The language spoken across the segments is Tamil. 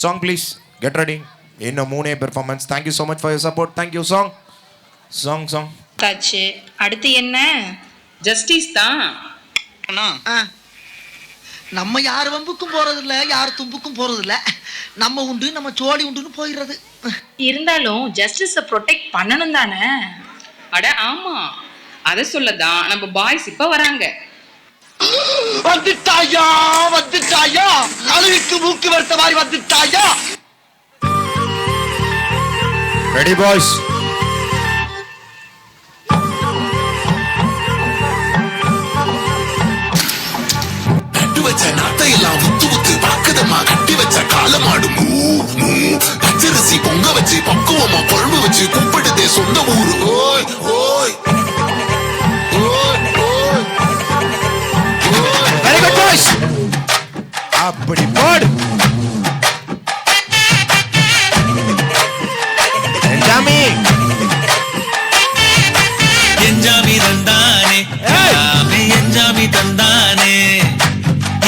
Song please. Get ready. In a Moone performance. Thank you so much for your support. Thank you song. Song. காச்சு அடுத்து என்ன? ஜஸ்டிஸ் தான். நம்ம யார் வம்புக்கும் போறது இல்ல, யார் தும்புக்கும் போறது இல்ல. நம்ம உண்டு நம்ம சோழி உண்டுன்னு போயிடுறது. இருந்தாலும் ஜஸ்டிஸை ப்ரொடெக்ட் பண்ணணும் தானே? அட ஆமா, அத சொல்லதான் நம்ம பாய்ஸ் இப்ப வராங்க. வந்துட்டாயா அழுவிக்கு மூக்கு வருத்த மாதிரி வந்துட்டாயா. Ready boys. கட்டி வச்ச நாட்டையெல்லாம் வித்து பறக்குதம்மா, கட்டி வச்ச காலமாடு பச்சரிசி பொங்க வச்சு பக்குவமா குழம்பு வச்சு கூப்பிடுதே சொந்த ஊரு. ஓய் ஓய் Very good boys. அப்படி போடு. என்ஜாமி தந்தானே, எல்லாமே என்ஜாமி தந்தானே,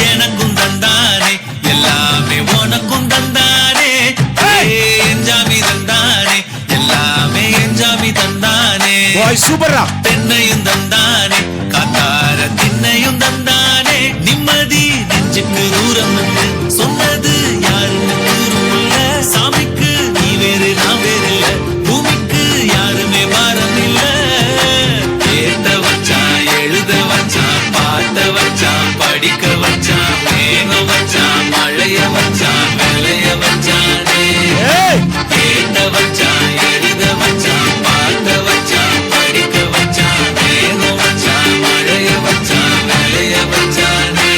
எனக்கும் தந்தானே, எல்லாமே உனக்கும் தந்தானே. என்ஜாமி தந்தானே, எல்லாமே என்ஜாமி தந்தானே. சூப்பரா. தென்னையும் தந்தானே, காத்தார திண்ணையும் தந்தானே. நிம்மதி நெஞ்சுக்கு தூரம் வந்து சொன்னது யாருன்னு கூறுமில்ல. சாமிக்கு நீ வேறு நான் வேறு இல்ல, பூமிக்கு யாருமே பாரம் இல்ல. ஏத்த வச்சான், எழுத வச்சான், பாட்ட வச்சான், படிக்க வச்சான், மேக வச்சான், மழைய வச்சான், விளைய வச்சானே. ஏத்த வச்சான், எழுத வச்சான், பாட்ட வச்சான், படிக்க வச்சான், மேக வச்சான், மழைய வச்சான், விளைய வச்சானே.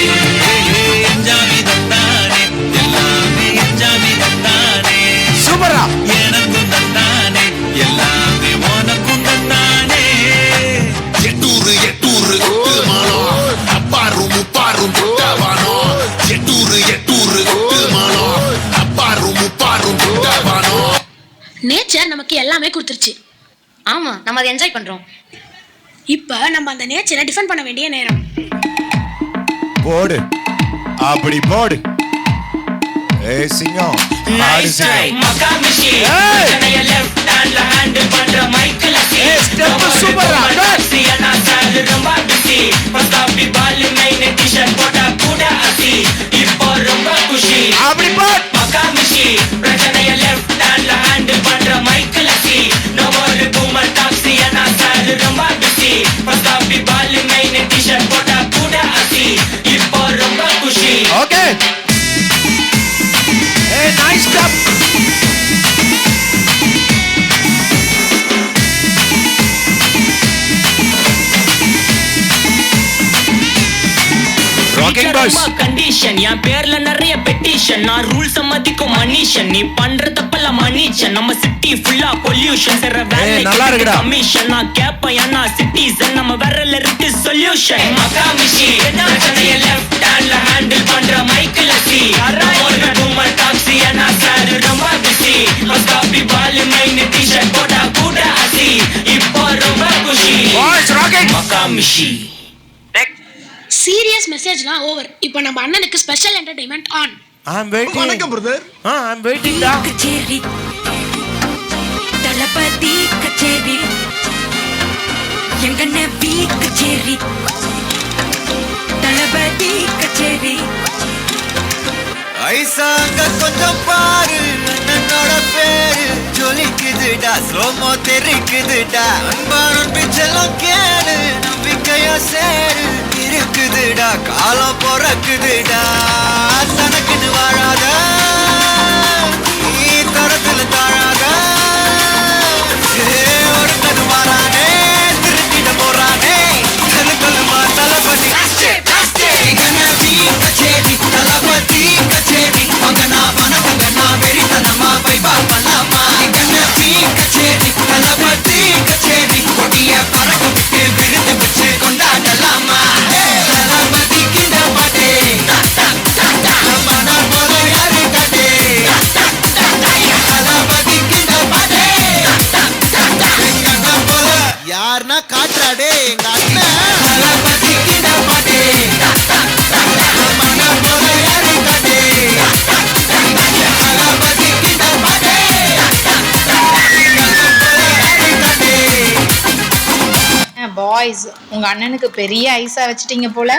என்ஜாமி தந்தானே, எல்லாமே என்ஜாமி தந்தானே. சூப்பரா. எனக்கும் தந்தானே, எல்லாமே உனக்கும் தந்தானே. எட்டூரு கொட்டுமானோ, அப்பாரும் முப்பாரும் கொட்டவானோ. எட்டூரு கொட்டுமானோ, அப்பாரும் முப்பாரும் கொட்டவானோ. நேச்சர் நமக்கு எல்லாமே கொடுத்துருச்சு. ஆமா, நம்ம அதை என்ஜாய் பண்றோம். இப்ப நம்ம அந்த நேச்சரை டிஃபெண்ட் பண்ண வேண்டிய நேரம். போடு. அப்படி போடு. ஏய் சிங்கம். Nice try, Makamishi. Chennai left hand handle பண்ற மைக்கேல் அசி. step super அசி انا சால் ரொம்ப பிஸி. பஸ்டாபி பால் மெயின் டி-ஷர்ட் போட்டா கூட அசி. இப்போ ரொம்ப குஷி. அப்படி போடு. Makamishi. Chennai left hand handle பண்ற மைக்கேல் அசி. No more boomer taxi انا சால் ரொம்ப பிஸி. பஸ்டாபி பால் மெயின் டி-ஷர்ட் போட்டா கூட அசி. இப்போ ரொம்ப குஷி. Okay. Nice job. Rocking boys. Condition என் பேர்ல நிறைய பெட்டிஷன். நான் ரூல்ஸ் மதிக்கும் மனிஷன். நீ பண்ற தப்பெல்லாம் மன்னிச்சன். நம்ம சிட்டி ஃபுல்லா பொல்யூஷன். சர வேலை நல்லா இருக்குடா. கமிஷன் நான் கேப்பேன் ஏன்னா சிட்டிசன். நம்ம விரல்ல இருக்கு சொல்யூஷன். மகாமிஷி சென்னைய லெஃப்ட் ஹேண்ட்ல ஹேண்டில் பண்ற மைக்கேல் அசி. ஒரு பூமர் டாக்ஸி ஏன்னா சார் ரொம்ப பிஸி. காபி பால் மெயின் டி-ஷர்ட் போட்டா கூட அசி. இப்போ ரொம்ப குஷி. Boys rocking. மகாமிஷி. சீரியஸ் மெசேஜ்லாம் ஓவர். இப்போ நம்ம அண்ணனுக்கு special entertainment on. I'm waiting. வணக்கம் பிரதர். I'm waiting da. கச்சேரி தலபதி கச்சேரி எங்க நபி கச்சேரி தலபதி கச்சேரி. ஐசாங்க கொஞ்சம் பாரு, அண்ணனோட பேரு ஜொலிக்குதுடா, ஸ்லோமோ தெரிக்குதுடா. அன்பான பிச்செல்லாம் கேளு, நம்பிக்கையா சேரு இருக்குதுடா, காலம் பிறக்குதுடா. தனக்குன்னு வாழாத, நீ தரத்துல தாழாத. ஒருத்தது மாறானே, திருத்திட போறானே. தலுக்கலுமா தளபதி கச்சேரி, தளபதி கச்சேரி. மகனா மனமகனா வெறித்தனமா வைபா பண்ணலாமா. கச்சேரி, தளபதி கச்சேரி. கொடிய பறக்க விட்டு விருது வச்சு கொண்டாடலாமா. தளபதி கிண்ட பாட்டே மன போல யாரு கட்டே. பாய்ஸ் உங்க அண்ணனுக்கு பெரிய ஐஸா வச்சிட்டீங்க போல.